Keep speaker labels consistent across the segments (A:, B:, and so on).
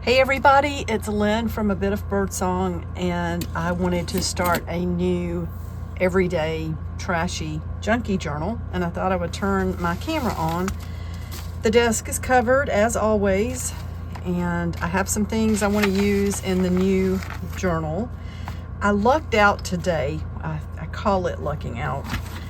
A: Hey everybody, it's Lynn from A Bit of Birdsong, and I wanted to start a new everyday trashy junkie journal, and I thought I would turn my camera on. The desk is covered as always, and I have some things I want to use in the new journal. I lucked out today. I call it lucking out.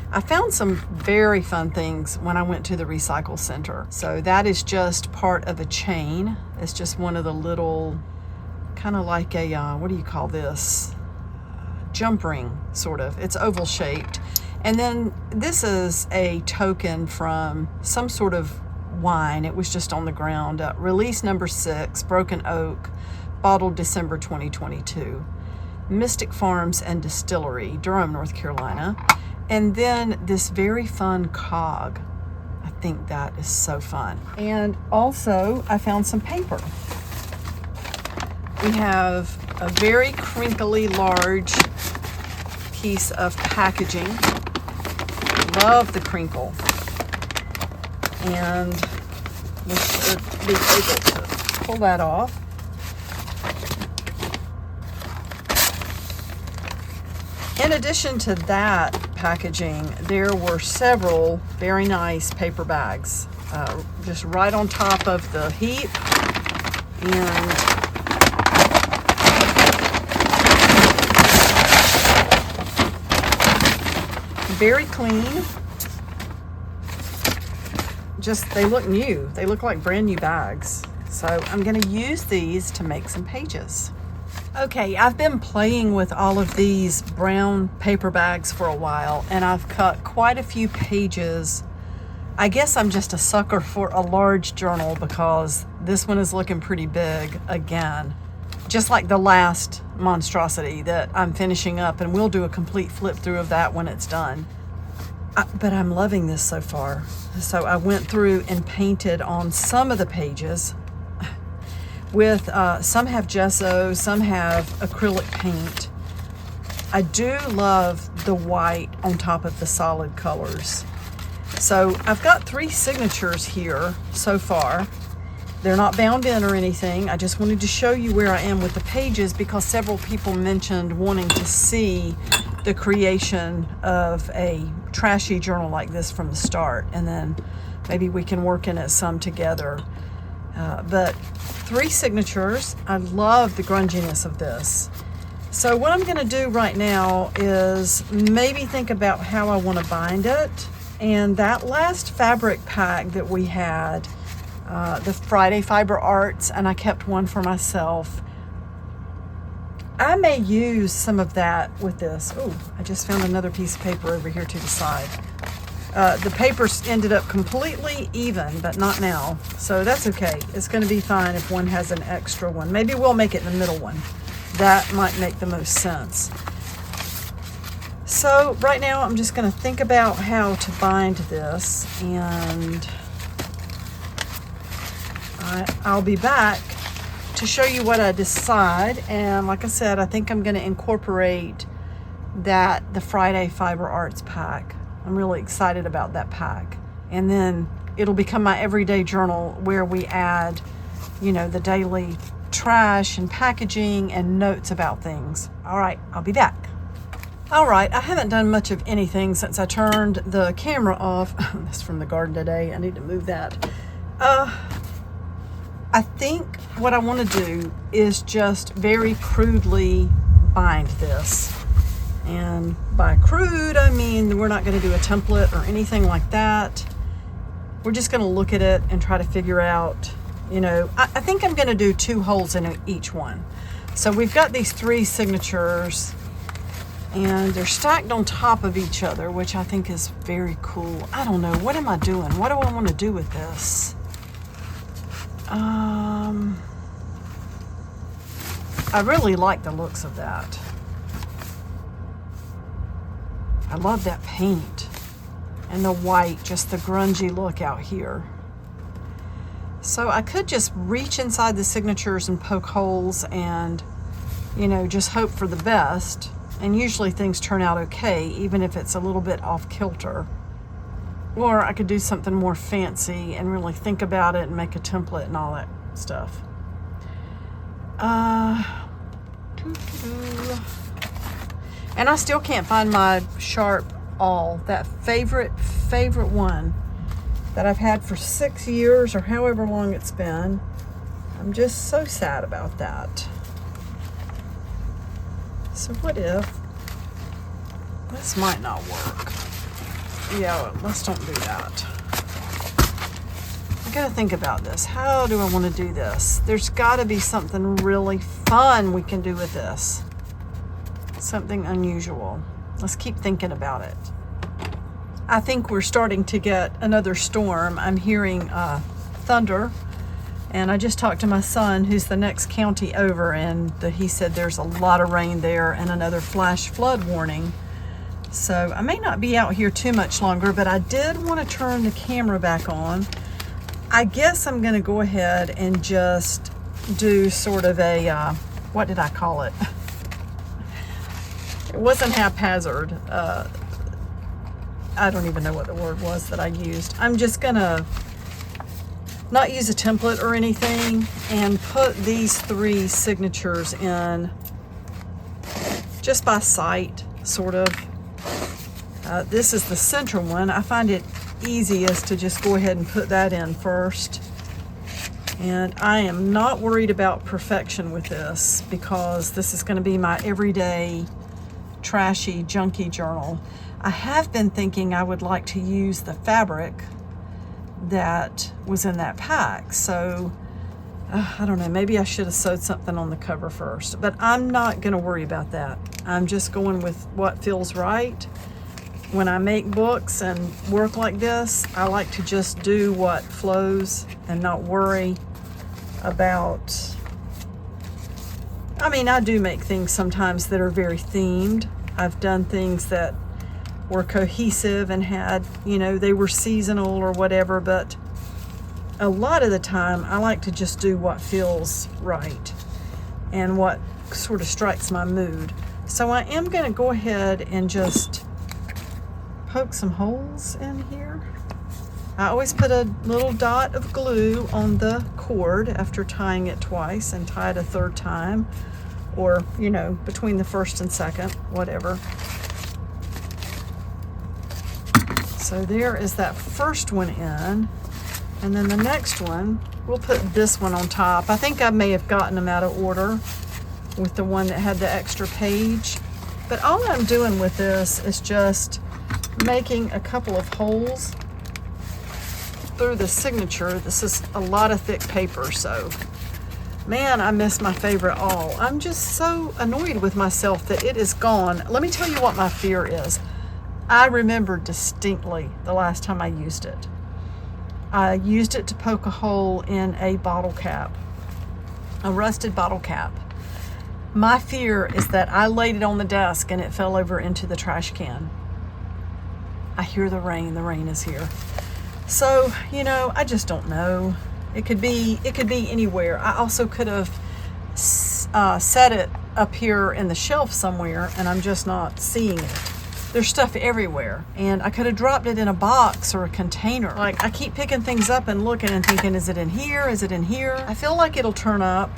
A: I found some very fun things when I went to the recycle center. So that is just part of a chain. It's just one of the little, kind of like a, what do you call this? Jump ring, sort of. It's oval shaped. And then this is a token from some sort of wine. It was just on the ground. Release number 6, Broken Oak, bottled December 2022. Mystic Farms and Distillery, Durham, North Carolina. And then this very fun cog. I think that is so fun. And also, I found some paper. We have a very crinkly, large piece of packaging. Love the crinkle. And we should be able to pull that off. In addition to that packaging, there were several very nice paper bags, just right on top of the heap, and very clean. Just, they look new. They look like brand new bags. So I'm going to use these to make some pages. Okay, I've been playing with all of these brown paper bags for a while, and I've cut quite a few pages. I guess I'm just a sucker for a large journal because this one is looking pretty big again. Just like the last monstrosity that I'm finishing up, and we'll do a complete flip through of that when it's done. But I'm loving this so far. So I went through and painted on some of the pages. With some have gesso, some have acrylic paint. I do love the white on top of the solid colors. So I've got 3 signatures here so far. They're not bound in or anything. I just wanted to show you where I am with the pages because several people mentioned wanting to see the creation of a trashy journal like this from the start, and then maybe we can work in it some together. But 3 signatures. I love the grunginess of this. So what I'm going to do right now is maybe think about how I want to bind it. And that last fabric pack that we had, the Friday Fiber Arts, and I kept one for myself. I may use some of that with this. Oh, I just found another piece of paper over here to the side. The papers ended up completely even, but not now. So that's okay. It's going to be fine if one has an extra one. Maybe we'll make it the middle one. That might make the most sense. So right now I'm just going to think about how to bind this, and I'll be back to show you what I decide. And like I said, I think I'm going to incorporate the Friday Fiber Arts pack. I'm really excited about that pack. And then it'll become my everyday journal where we add, you know, the daily trash and packaging and notes about things. All right, I'll be back. All right, I haven't done much of anything since I turned the camera off. That's from the garden today. I need to move that. I think what I want to do is just very crudely bind this. And by crude, I mean we're not going to do a template or anything like that. We're just going to look at it and try to figure out, you know, I think I'm going to do 2 holes in each one. So we've got these 3 signatures, and they're stacked on top of each other, which I think is very cool. I don't know. What am I doing? What do I want to do with this? I really like the looks of that. I love that paint and the white, just the grungy look out here. So I could just reach inside the signatures and poke holes and, you know, just hope for the best. And usually things turn out okay, even if it's a little bit off kilter. Or I could do something more fancy and really think about it and make a template and all that stuff. And I still can't find my sharp awl, that favorite one that I've had for 6 years or however long it's been. I'm just so sad about that. So what if this might not work? Yeah, let's don't do that. I gotta think about this. How do I want to do this? There's gotta be something really fun we can do with this. Something unusual. Let's keep thinking about it. I think we're starting to get another storm. I'm hearing thunder, and I just talked to my son, who's the next county over, and he said there's a lot of rain there and another flash flood warning. So I may not be out here too much longer, but I did want to turn the camera back on. I guess I'm going to go ahead and just do sort of a, what did I call it? It wasn't haphazard. I don't even know what the word was that I used. I'm just gonna not use a template or anything and put these 3 signatures in just by sight, sort of. This is the center one. I find it easiest to just go ahead and put that in first. And I am not worried about perfection with this, because this is going to be my everyday trashy junky journal. I have been thinking I would like to use the fabric that was in that pack. So I don't know, maybe I should have sewed something on the cover first, but I'm not going to worry about that. I'm just going with what feels right. When I make books and work like this, I like to just do what flows and not worry about, I mean, I do make things sometimes that are very themed. I've done things that were cohesive and had, you know, they were seasonal or whatever, but a lot of the time I like to just do what feels right and what sort of strikes my mood. So I am going to go ahead and just poke some holes in here. I always put a little dot of glue on the cord after tying it twice, and tie it a 3rd time, or, you know, between the 1st and 2nd, whatever. So there is that first one in, and then the next one, we'll put this one on top. I think I may have gotten them out of order with the one that had the extra page, but all I'm doing with this is just making a couple of holes through the signature. This is a lot of thick paper, so man, I miss my favorite awl. I'm just so annoyed with myself that it is gone. Let me tell you what my fear is. I remember distinctly the last time I used it. I used it to poke a hole in a bottle cap, a rusted bottle cap. My fear is that I laid it on the desk and it fell over into the trash can. I hear the rain is here. So, you know, I just don't know. It could be anywhere. I also could have set it up here in the shelf somewhere and I'm just not seeing it. There's stuff everywhere, and I could have dropped it in a box or a container. Like, I keep picking things up and looking and thinking, is it in here? Is it in here? I feel like it'll turn up.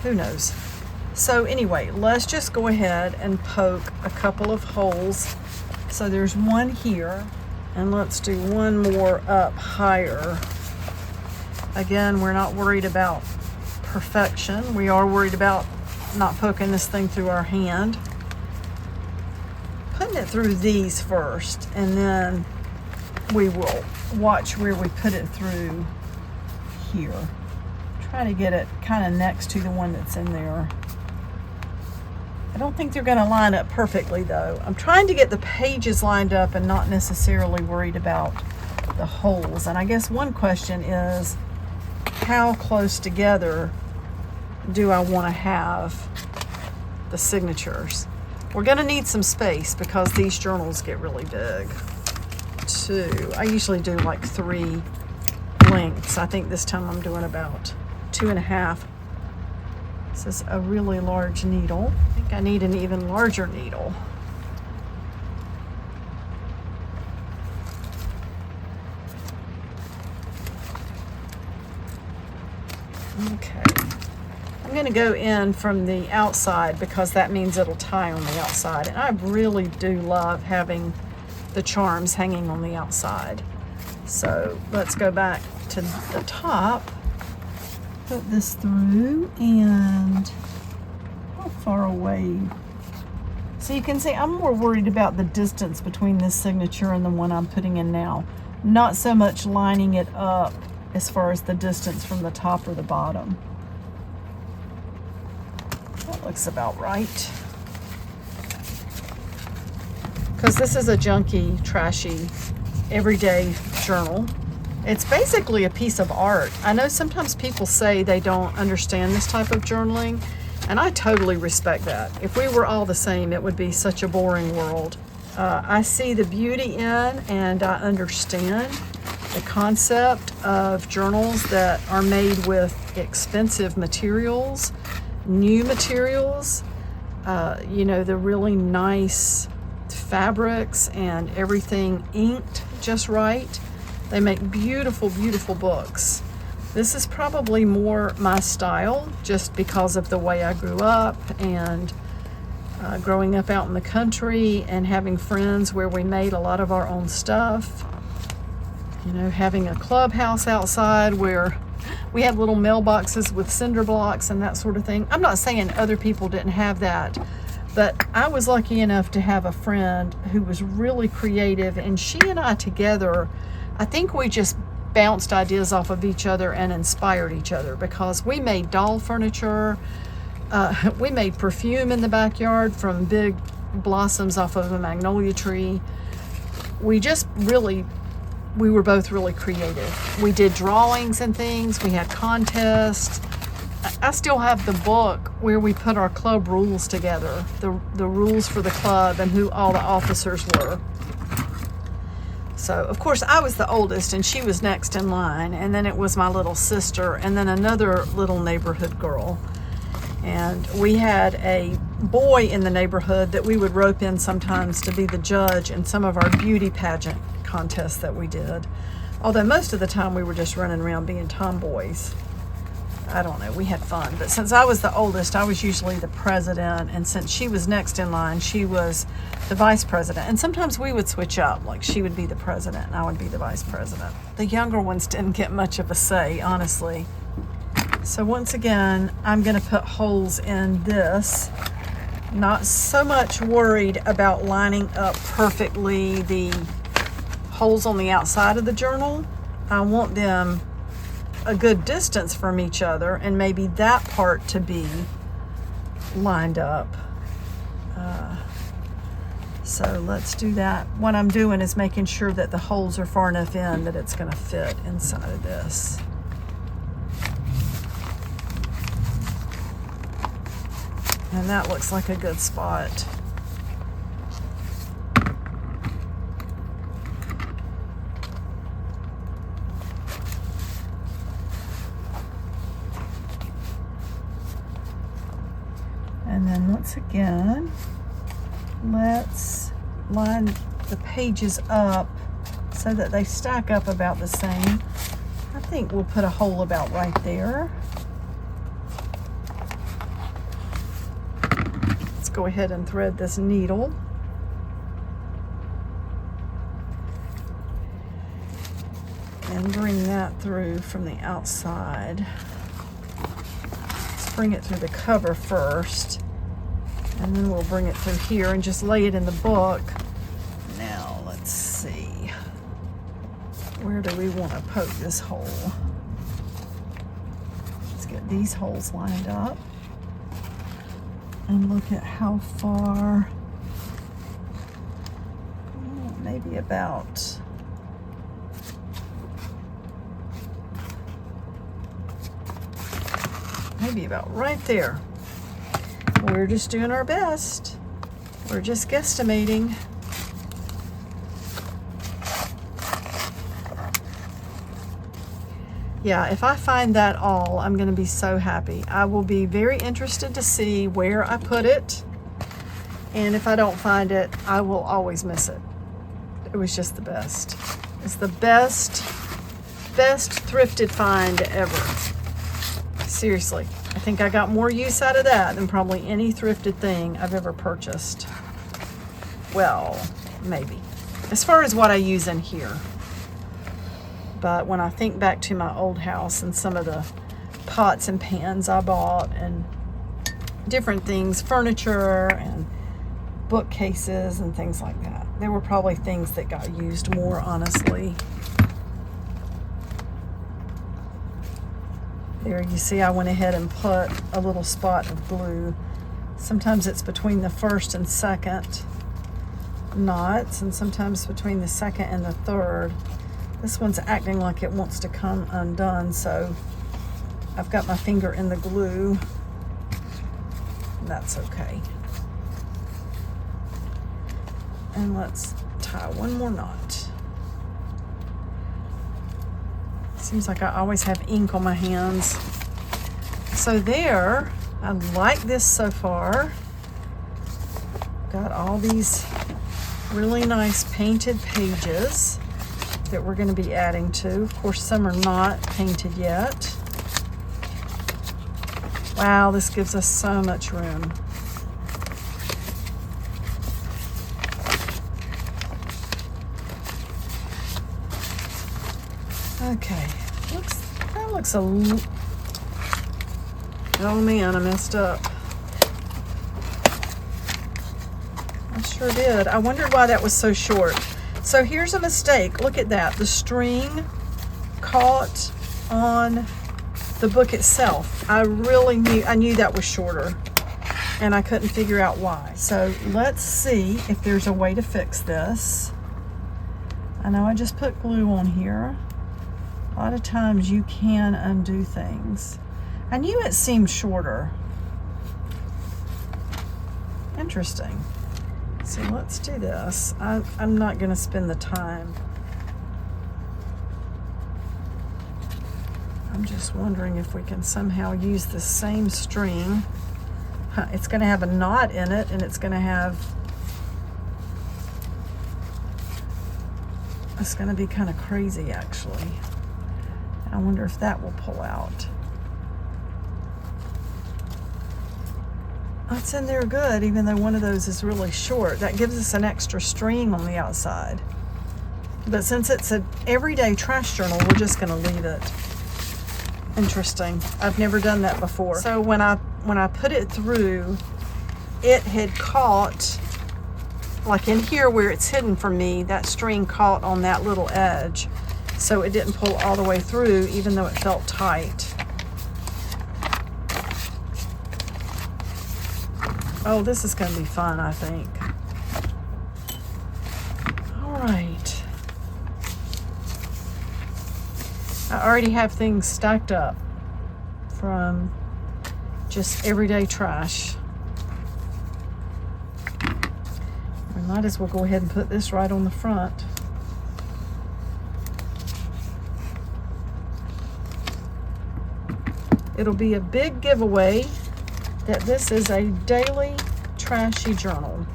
A: Who knows? So anyway, let's just go ahead and poke a couple of holes. So there's one here, and let's do one more up higher. Again, we're not worried about perfection. We are worried about not poking this thing through our hand. Putting it through these first, and then we will watch where we put it through here. Try to get it kind of next to the one that's in there. I don't think they're going to line up perfectly though. I'm trying to get the pages lined up and not necessarily worried about the holes. And I guess one question is, how close together do I want to have the signatures? We're going to need some space because these journals get really big too. I usually do like 3 lengths. I think this time I'm doing about 2.5. This is a really large needle. I think I need an even larger needle. Okay. I'm going to go in from the outside because that means it'll tie on the outside. And I really do love having the charms hanging on the outside. So let's go back to the top. Put this through, and how far away? So you can see I'm more worried about the distance between this signature and the one I'm putting in now. Not so much lining it up as far as the distance from the top or the bottom. That looks about right. Because this is a junky, trashy, everyday journal. It's basically a piece of art. I know sometimes people say they don't understand this type of journaling, and I totally respect that. If we were all the same, it would be such a boring world. I see the beauty in, and I understand the concept of journals that are made with expensive materials, new materials, you know, the really nice fabrics and everything inked just right. They make beautiful, beautiful books. This is probably more my style just because of the way I grew up and growing up out in the country and having friends where we made a lot of our own stuff. You know, having a clubhouse outside where we had little mailboxes with cinder blocks and that sort of thing. I'm not saying other people didn't have that, but I was lucky enough to have a friend who was really creative, and she and I together, I think we just bounced ideas off of each other and inspired each other, because we made doll furniture, we made perfume in the backyard from big blossoms off of a magnolia tree. We were both really creative. We did drawings and things. We had contests. I still have the book where we put our club rules together, the rules for the club and who all the officers were. So, of course, I was the oldest and she was next in line, and then it was my little sister and then another little neighborhood girl. And we had a boy in the neighborhood that we would rope in sometimes to be the judge in some of our beauty pageant contests that we did. Although most of the time we were just running around being tomboys. I don't know, we had fun. But since I was the oldest, I was usually the president, and since she was next in line, she was the vice president. And sometimes we would switch up, like she would be the president and I would be the vice president. The younger ones didn't get much of a say, honestly. So once again, I'm going to put holes in this. Not so much worried about lining up perfectly the holes on the outside of the journal. I want them a good distance from each other, and maybe that part to be lined up. So let's do that. What I'm doing is making sure that the holes are far enough in that it's going to fit inside of this. And that looks like a good spot. And then once again, let's line the pages up so that they stack up about the same. I think we'll put a hole about right there. Let's go ahead and thread this needle. And bring that through from the outside. Let's bring it through the cover first, and then we'll bring it through here and just lay it in the book. Now, let's see. Where do we want to poke this hole? Let's get these holes lined up and look at how far. Maybe about right there. We're just doing our best. We're just guesstimating. Yeah, if I find that all, I'm going to be so happy. I will be very interested to see where I put it. And if I don't find it, I will always miss it. It was just the best. It's the best thrifted find ever. Seriously, I think I got more use out of that than probably any thrifted thing I've ever purchased. Well, maybe. As far as what I use in here. But when I think back to my old house and some of the pots and pans I bought and different things, furniture and bookcases and things like that, there were probably things that got used more, honestly. There, you see I went ahead and put a little spot of glue. Sometimes it's between the first and second knots, and sometimes between the second and the third. This one's acting like it wants to come undone, so I've got my finger in the glue. That's okay. And let's tie one more knot. Seems like I always have ink on my hands. So there, I like this so far. Got all these really nice painted pages that we're going to be adding to. Of course, some are not painted yet. Wow, this gives us so much room. Okay, that looks a oh man, I messed up. I sure did. I wondered why that was so short. So here's a mistake. Look at that. The string caught on the book itself. I knew that was shorter, and I couldn't figure out why. So let's see if there's a way to fix this. I know I just put glue on here. A lot of times you can undo things. I knew it seemed shorter. Interesting. So let's do this. I'm not going to spend the time. I'm just wondering if we can somehow use the same string. It's going to have a knot in it, and it's going to be kind of crazy, actually. I wonder if that will pull out. That's in there good, even though one of those is really short. That gives us an extra string on the outside. But since it's an everyday trash journal, we're just going to leave it. Interesting. I've never done that before. So when I put it through, it had caught, like in here where it's hidden from me, that string caught on that little edge. So it didn't pull all the way through, even though it felt tight. Oh, this is going to be fun, I think. All right. I already have things stacked up from just everyday trash. We might as well go ahead and put this right on the front. It'll be a big giveaway that this is a daily trashy journal.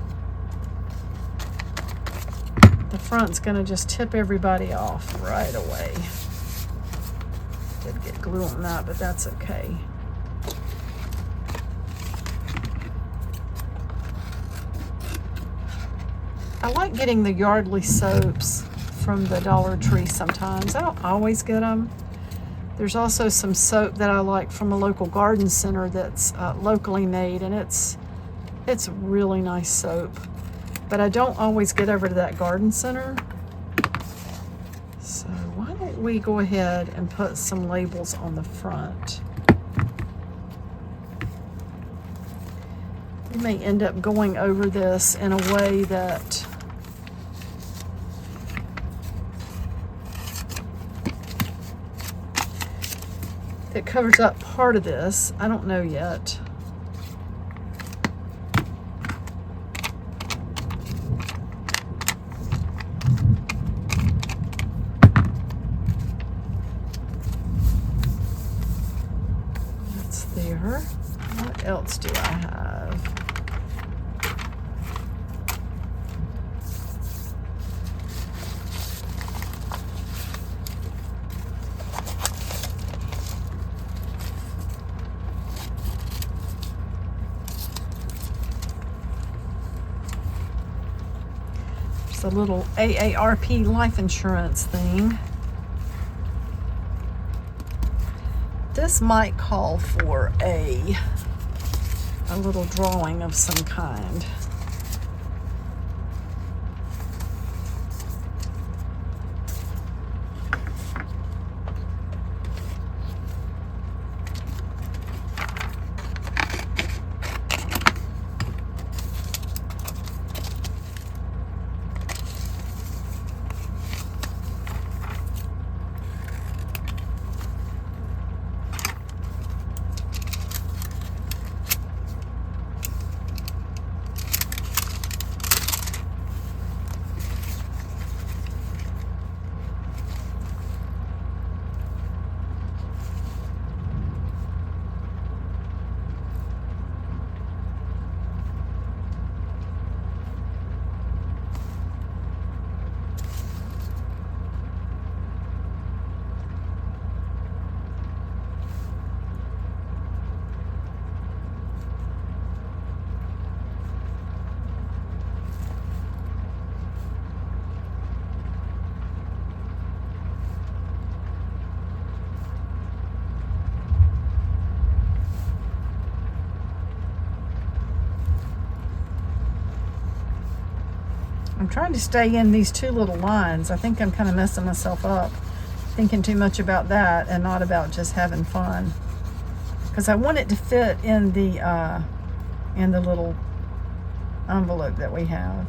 A: The front's gonna just tip everybody off right away. Did get glue on that, but that's okay. I like getting the Yardley soaps from the Dollar Tree sometimes. I don't always get them. There's also some soap that I like from a local garden center that's locally made, and it's really nice soap. But I don't always get over to that garden center. So why don't we go ahead and put some labels on the front. We may end up going over this in a way that it covers up part of this. I don't know yet. That's there. What else do I have? It's a little AARP life insurance thing. This might call for a little drawing of some kind. I'm trying to stay in these two little lines. I think I'm kind of messing myself up, thinking too much about that and not about just having fun. Because I want it to fit in the little envelope that we have.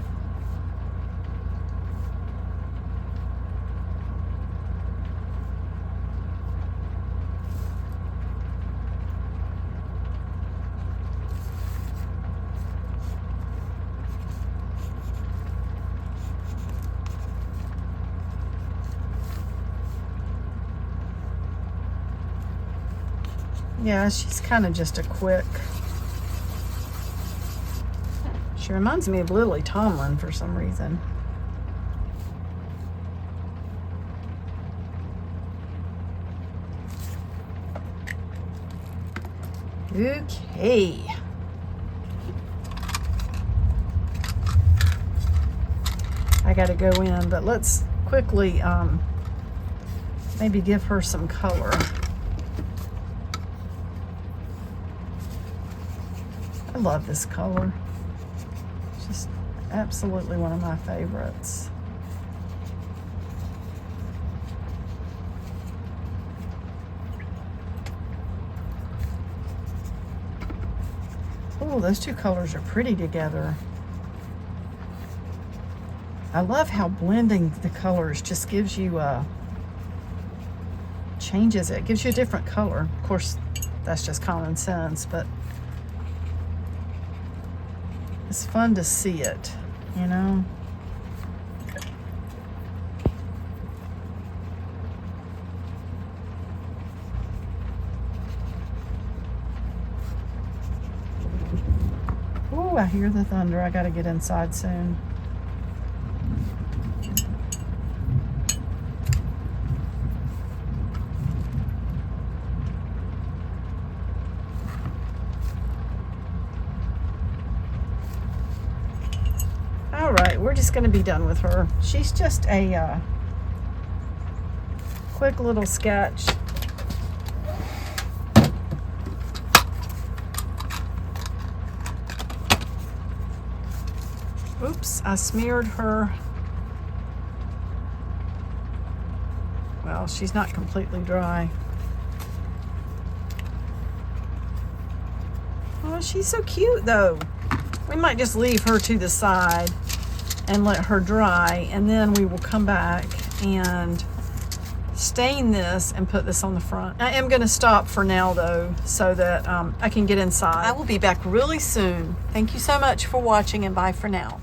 A: Yeah, she's kind of just a quick. She reminds me of Lily Tomlin for some reason. Okay. I gotta go in, but let's quickly maybe give her some color. I love this color. It's just absolutely one of my favorites. Oh, those two colors are pretty together. I love how blending the colors just gives you changes it. Gives you a different color. Of course, that's just common sense, but it's fun to see it, you know? Oh, I hear the thunder. I gotta get inside soon. All right, we're just gonna be done with her. She's just a quick little sketch. Oops, I smeared her. Well, she's not completely dry. Oh, she's so cute though. We might just leave her to the side and let her dry, and then we will come back and stain this and put this on the front. I am going to stop for now though, so that I can get inside. I will be back really soon. Thank you so much for watching, and bye for now.